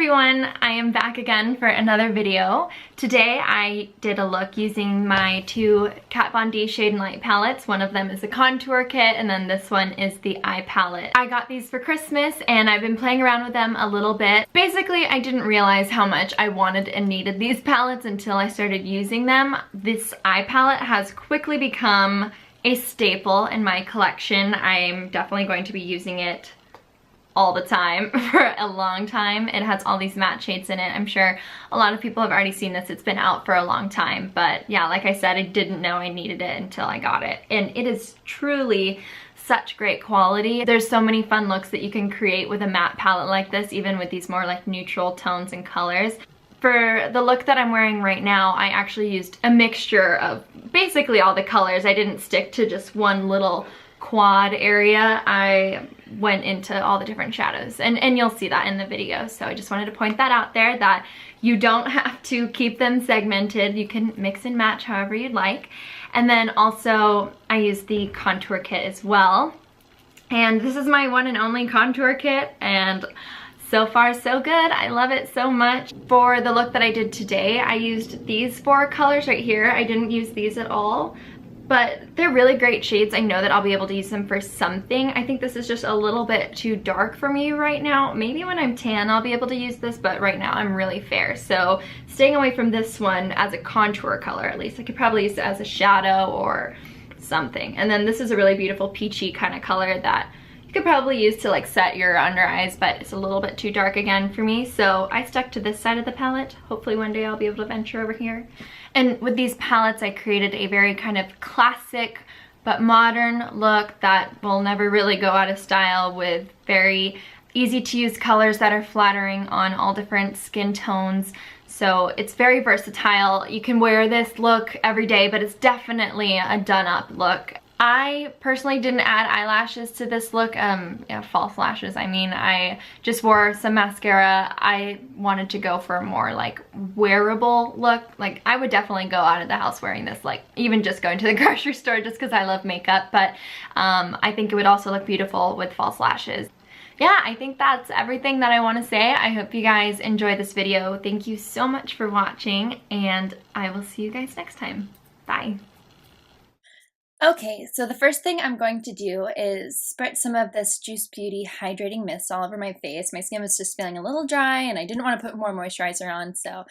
everyone, I am back again for another video. Today I did a look using my two Kat Von D Shade and Light palettes. One of them is a contour kit and then this one is the eye palette. I got these for Christmas and I've been playing around with them a little bit. Basically, I didn't realize how much I wanted and needed these palettes until I started using them. This eye palette has quickly become a staple in my collection. I'm definitely going to be using it all the time for a long time. It has all these matte shades in it. I'm sure a lot of people have already seen this. It's been out for a long time, but yeah, like I said, I didn't know I needed it until I got it. And it is truly such great quality. There's so many fun looks that you can create with a matte palette like this, even with these more like neutral tones and colors. For the look that I'm wearing right now, I actually used a mixture of basically all the colors. I didn't stick to just one little quad area. I went into all the different shadows and you'll see that in the video. So I just wanted to point that out there, that you don't have to keep them segmented. You can mix and match however you'd like. And then also I used the contour kit as well. And this is my one and only contour kit, and so far so good. I love it so much. For the look that I did today, I used these four colors right here. I didn't use these at all, but they're really great shades. I know that I'll be able to use them for something. I think this is just a little bit too dark for me right now. Maybe when I'm tan I'll be able to use this, but right now I'm really fair. So staying away from this one as a contour color at least. I could probably use it as a shadow or something. And then this is a really beautiful peachy kind of color that you could probably use to like set your under eyes, but it's a little bit too dark again for me. So I stuck to this side of the palette. Hopefully one day I'll be able to venture over here. And with these palettes, I created a very kind of classic but modern look that will never really go out of style, with very easy to use colors that are flattering on all different skin tones. So it's very versatile. You can wear this look every day, but it's definitely a done-up look. I personally didn't add eyelashes to this look, yeah, false lashes. I mean, I just wore some mascara. I wanted to go for a more like wearable look. Like I would definitely go out of the house wearing this, like even just going to the grocery store just because I love makeup, but I think it would also look beautiful with false lashes. Yeah, I think that's everything that I want to say. I hope you guys enjoyed this video. Thank you so much for watching, and I will see you guys next time. Bye. Okay, so the first thing I'm going to do is spread some of this Juice Beauty Hydrating Mist all over my face. My skin was just feeling a little dry and I didn't want to put more moisturizer on, so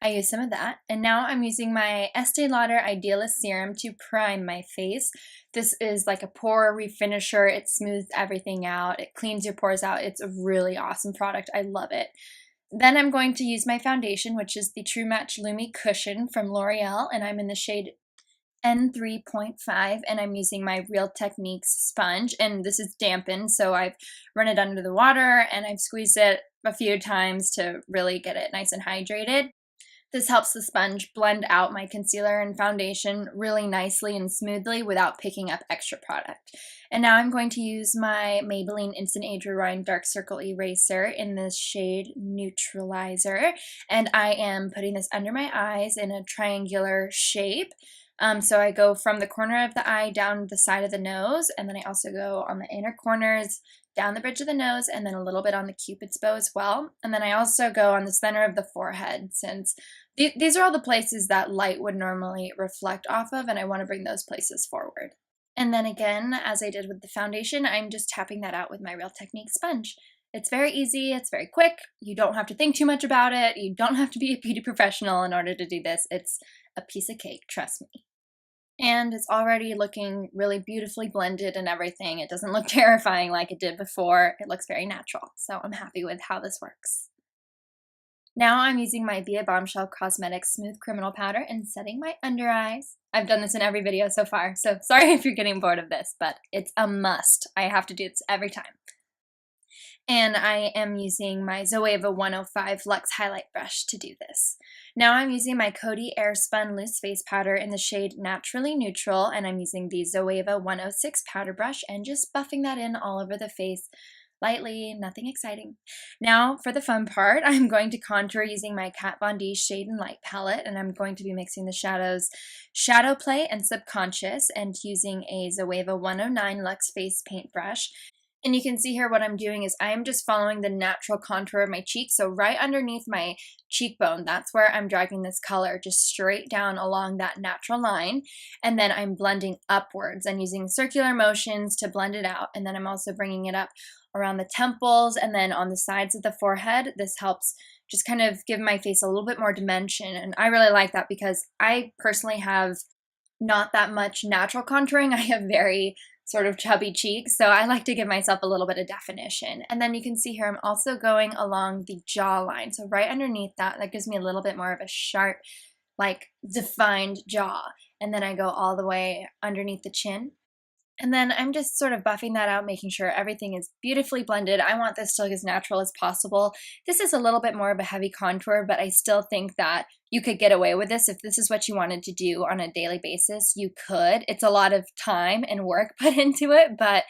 I used some of that. And now I'm using my Estee Lauder Idealist Serum to prime my face. This is like a pore refinisher. It smooths everything out. It cleans your pores out. It's a really awesome product. I love it. Then I'm going to use my foundation, which is the True Match Lumi Cushion from L'Oreal, and I'm in the shade N3.5, and I'm using my Real Techniques sponge, and this is dampened, so I've run it under the water and I've squeezed it a few times to really get it nice and hydrated. This helps the sponge blend out my concealer and foundation really nicely and smoothly without picking up extra product. And now I'm going to use my Maybelline Instant Age Rewind Dark Circle Eraser in this shade Neutralizer, and I am putting this under my eyes in a triangular shape. So I go from the corner of the eye down the side of the nose, and then I also go on the inner corners, down the bridge of the nose, and then a little bit on the cupid's bow as well. And then I also go on the center of the forehead, since these are all the places that light would normally reflect off of, and I want to bring those places forward. And then again, as I did with the foundation, I'm just tapping that out with my Real Techniques sponge. It's very easy, it's very quick, you don't have to think too much about it, you don't have to be a beauty professional in order to do this. It's a piece of cake, trust me. And it's already looking really beautifully blended and everything. It doesn't look terrifying like it did before. It looks very natural. So I'm happy with how this works. Now I'm using my Bombshell Cosmetics Smooth Criminal Powder and setting my under eyes. I've done this in every video so far, so sorry if you're getting bored of this, but it's a must. I have to do this every time. And I am using my Zoeva 105 Luxe Highlight Brush to do this. Now I'm using my Coty Airspun Loose Face Powder in the shade Naturally Neutral, and I'm using the Zoeva 106 Powder Brush and just buffing that in all over the face lightly, nothing exciting. Now for the fun part, I'm going to contour using my Kat Von D Shade and Light palette, and I'm going to be mixing the shadows Shadow Play and Subconscious, and using a Zoeva 109 Luxe Face Paint Brush. And you can see here what I'm doing is I am just following the natural contour of my cheek. So right underneath my cheekbone, that's where I'm dragging this color just straight down along that natural line. And then I'm blending upwards and using circular motions to blend it out. And then I'm also bringing it up around the temples and then on the sides of the forehead. This helps just kind of give my face a little bit more dimension. And I really like that because I personally have not that much natural contouring. I have very sort of chubby cheeks, so I like to give myself a little bit of definition. And then you can see here I'm also going along the jawline, so right underneath that, that gives me a little bit more of a sharp, like defined jaw. And then I go all the way underneath the chin. And then I'm just sort of buffing that out, making sure everything is beautifully blended. I want this to look as natural as possible. This is a little bit more of a heavy contour, but I still think that you could get away with this. If this is what you wanted to do on a daily basis, you could. It's a lot of time and work put into it, but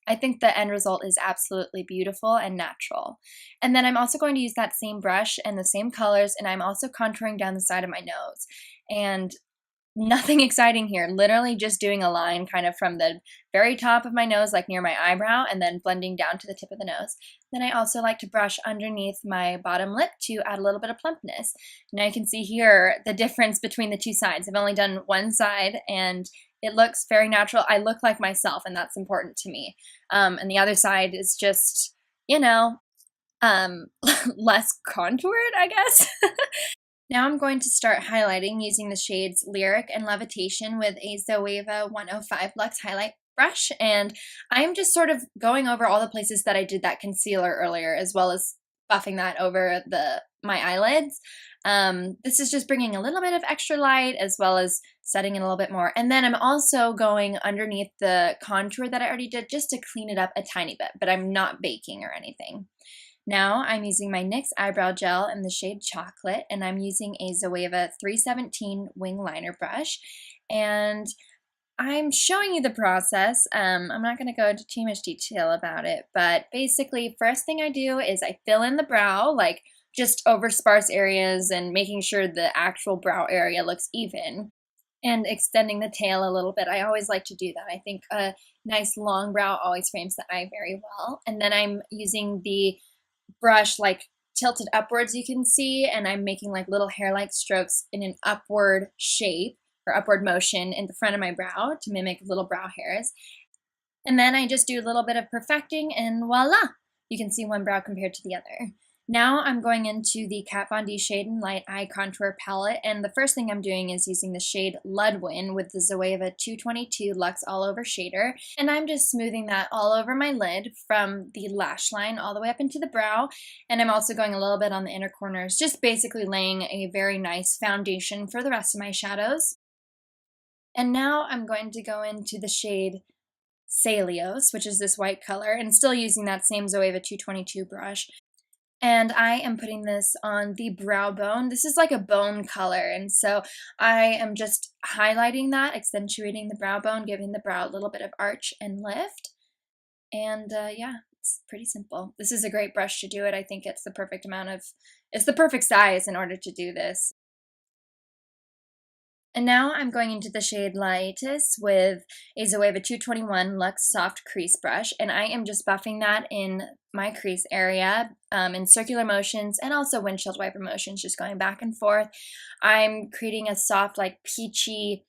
I think the end result is absolutely beautiful and natural. And then I'm also going to use that same brush and the same colors, and I'm also contouring down the side of my nose. And nothing exciting here, literally just doing a line kind of from the very top of my nose, like near my eyebrow, and then blending down to the tip of the nose. Then I also like to brush underneath my bottom lip to add a little bit of plumpness. Now you can see here the difference between the two sides. I've only done one side and it looks very natural. I look like myself and that's important to me. And the other side is just, you know, less contoured, I guess. Now I'm going to start highlighting using the shades Lyric and Levitation with a Zoeva 105 Luxe Highlight brush. And I'm just sort of going over all the places that I did that concealer earlier, as well as buffing that over my eyelids. This is just bringing a little bit of extra light as well as setting it a little bit more. And then I'm also going underneath the contour that I already did just to clean it up a tiny bit, but I'm not baking or anything. Now I'm using my NYX eyebrow gel in the shade Chocolate, and I'm using a Zoeva 317 wing liner brush. And I'm showing you the process. I'm not going to go into too much detail about it, but basically first thing I do is I fill in the brow, like just over sparse areas and making sure the actual brow area looks even, and extending the tail a little bit. I always like to do that. I think a nice long brow always frames the eye very well. And then I'm using the brush like tilted upwards, you can see, and I'm making like little hair-like strokes in an upward shape or upward motion in the front of my brow to mimic little brow hairs. And then I just do a little bit of perfecting and voila, you can see one brow compared to the other. Now I'm going into the Kat Von D Shade and Light Eye Contour Palette, and the first thing I'm doing is using the shade Ludwin with the Zoeva 222 Luxe All Over Shader, and I'm just smoothing that all over my lid from the lash line all the way up into the brow, and I'm also going a little bit on the inner corners, just basically laying a very nice foundation for the rest of my shadows. And now I'm going to go into the shade Celios, which is this white color, and still using that same Zoeva 222 brush. And I am putting this on the brow bone. This is like a bone color, and so I am just highlighting that, accentuating the brow bone, giving the brow a little bit of arch and lift. And yeah, it's pretty simple. This is a great brush to do it. I think it's the perfect it's the perfect size in order to do this. And now I'm going into the shade Lightus with a Zoeva 221 Luxe Soft Crease Brush, and I am just buffing that in my crease area in circular motions and also windshield wiper motions, just going back and forth. I'm creating a soft, like peachy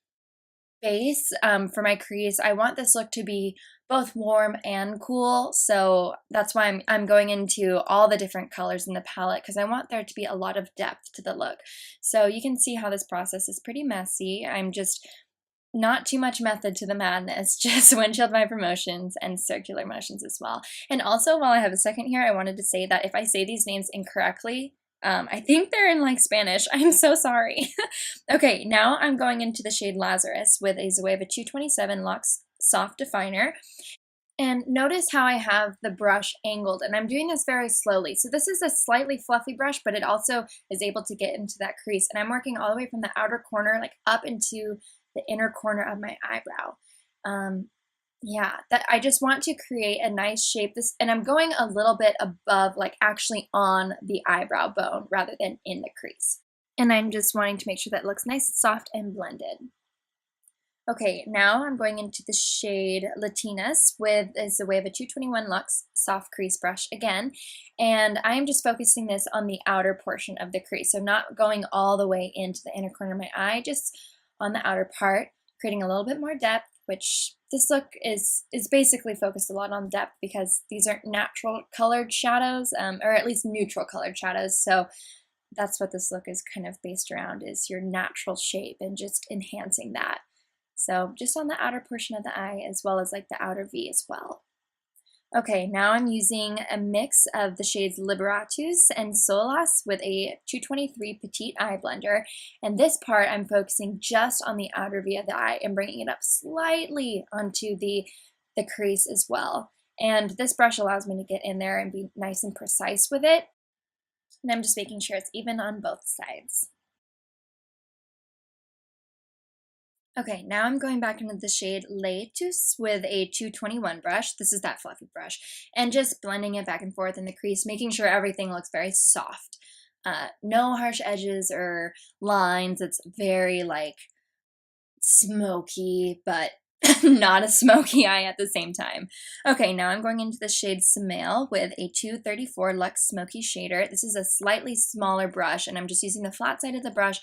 base for my crease. I want this look to be both warm and cool, so that's why I'm going into all the different colors in the palette, because I want there to be a lot of depth to the look. So you can see how this process is pretty messy. I'm just not too much method to the madness, just windshield wiper motions and circular motions as well. And also, while I have a second here, I wanted to say that if I say these names incorrectly, I think they're in like Spanish. I'm so sorry. Okay, now I'm going into the shade Lazarus with a Zoeva 227 Luxe Soft Definer. And notice how I have the brush angled, and I'm doing this very slowly. So this is a slightly fluffy brush, but it also is able to get into that crease. And I'm working all the way from the outer corner, like up into the inner corner of my eyebrow. Yeah, that I just want to create a nice shape. And I'm going a little bit above, like actually on the eyebrow bone rather than in the crease. And I'm just wanting to make sure that it looks nice, soft, and blended. Okay, now I'm going into the shade Latinas with is the way of a 221 Luxe soft crease brush again, and I'm just focusing this on the outer portion of the crease, so not going all the way into the inner corner of my eye, just on the outer part, creating a little bit more depth, which this look is basically focused a lot on depth because these are natural colored shadows, or at least neutral colored shadows, so that's what this look is kind of based around, is your natural shape and just enhancing that. So just on the outer portion of the eye as well as like the outer V as well. Okay, now I'm using a mix of the shades Liberatus and Solas with a 223 Petite Eye Blender. And this part I'm focusing just on the outer V of the eye and bringing it up slightly onto the crease as well. And this brush allows me to get in there and be nice and precise with it. And I'm just making sure it's even on both sides. Okay, now I'm going back into the shade Leitus with a 221 brush. This is that fluffy brush. And just blending it back and forth in the crease, making sure everything looks very soft. No harsh edges or lines. It's very like smoky, but not a smoky eye at the same time. Okay, now I'm going into the shade Samael with a 234 Luxe Smoky Shader. This is a slightly smaller brush, and I'm just using the flat side of the brush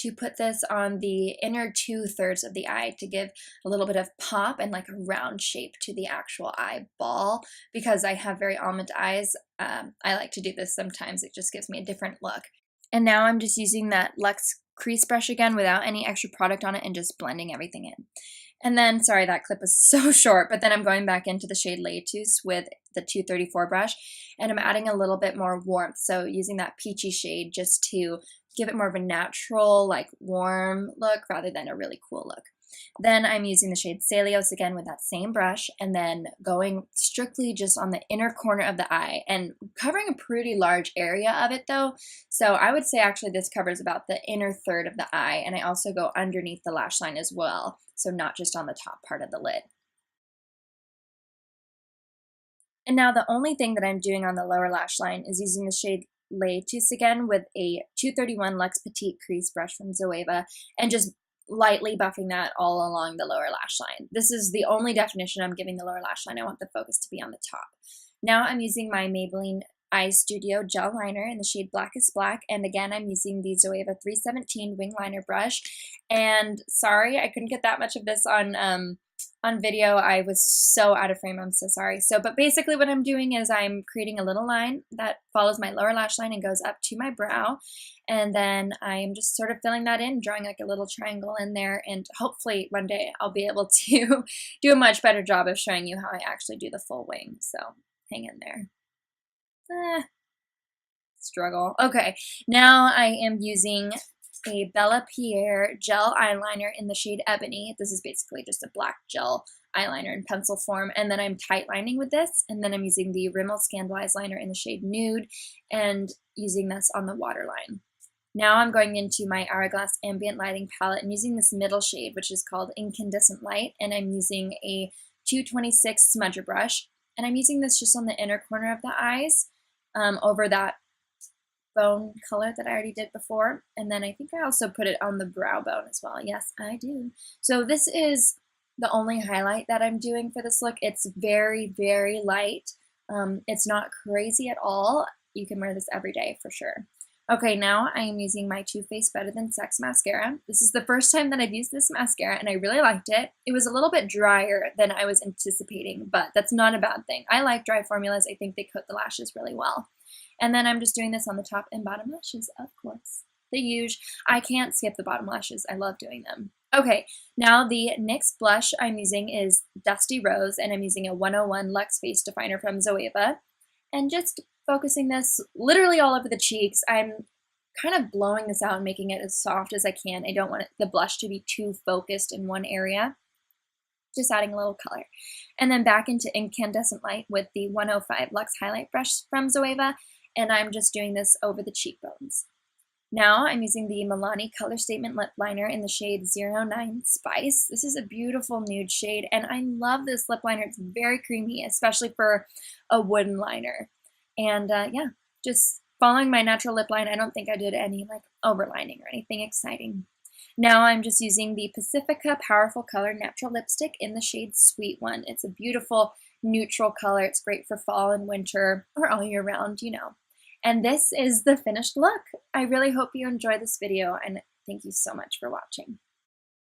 to put this on the inner 2/3 of the eye to give a little bit of pop and like a round shape to the actual eyeball. Because I have very almond eyes, I like to do this sometimes. It just gives me a different look. And now I'm just using that Luxe crease brush again without any extra product on it and just blending everything in. And then, sorry, that clip was so short, but then I'm going back into the shade Leitus with the 234 brush, and I'm adding a little bit more warmth. So using that peachy shade just to give it more of a natural, like warm look rather than a really cool look. Then I'm using the shade Celios again with that same brush, and then going strictly just on the inner corner of the eye and covering a pretty large area of it though. So I would say actually this covers about the inner third of the eye, and I also go underneath the lash line as well. So not just on the top part of the lid. And now the only thing that I'm doing on the lower lash line is using the shade Leitus again with a 231 Luxe Petite Crease brush from Zoeva and just lightly buffing that all along the lower lash line. This is the only definition I'm giving the lower lash line. I want the focus to be on the top. Now I'm using my Maybelline Eyestudio gel liner in the shade Blackest Black, and again I'm using the Zoeva 317 wing liner brush. And sorry I couldn't get that much of this on video. I was so out of frame. I'm so sorry. But basically what I'm doing is I'm creating a little line that follows my lower lash line and goes up to my brow. And then I'm just sort of filling that in, drawing like a little triangle in there. And hopefully one day I'll be able to do a much better job of showing you how I actually do the full wing. So hang in there. Struggle. Okay, now I am using a Bellapierre gel eyeliner in the shade Ebony. This is basically just a black gel eyeliner in pencil form, and then I'm tight lining with this, and then I'm using the Rimmel Scandaleyes liner in the shade Nude and using this on the waterline. Now I'm going into my Hourglass Ambient Lighting palette and using this middle shade, which is called Incandescent Light, and I'm using a 226 smudger brush, and I'm using this just on the inner corner of the eyes, over that bone color that I already did before. And then I think I also put it on the brow bone as well. Yes, I do. So this is the only highlight that I'm doing for this look. It's very, very light. It's not crazy at all. You can wear this every day for sure. Okay, now I am using my Too Faced Better Than Sex mascara. This is the first time that I've used this mascara, and I really liked it. It was a little bit drier than I was anticipating, but that's not a bad thing. I like dry formulas. I think they coat the lashes really well. And then I'm just doing this on the top and bottom lashes, of course. The huge. I can't skip the bottom lashes. I love doing them. Okay, now the next blush I'm using is Dusty Rose, and I'm using a 101 Luxe Face Definer from Zoeva. And just focusing this literally all over the cheeks. I'm kind of blowing this out and making it as soft as I can. I don't want the blush to be too focused in one area. Just adding a little color. And then back into Incandescent Light with the 105 Luxe Highlight Brush from Zoeva, and I'm just doing this over the cheekbones. Now I'm using the Milani Color Statement Lip Liner in the shade 09 Spice. This is a beautiful nude shade, and I love this lip liner. It's very creamy, especially for a wooden liner. And yeah, just following my natural lip line. I don't think I did any like overlining or anything exciting. Now I'm just using the Pacifica Powerful Color Natural Lipstick in the shade Sweet One. It's a beautiful neutral color. It's great for fall and winter, or all year round, you know. And this is the finished look. I really hope you enjoy this video, and thank you so much for watching.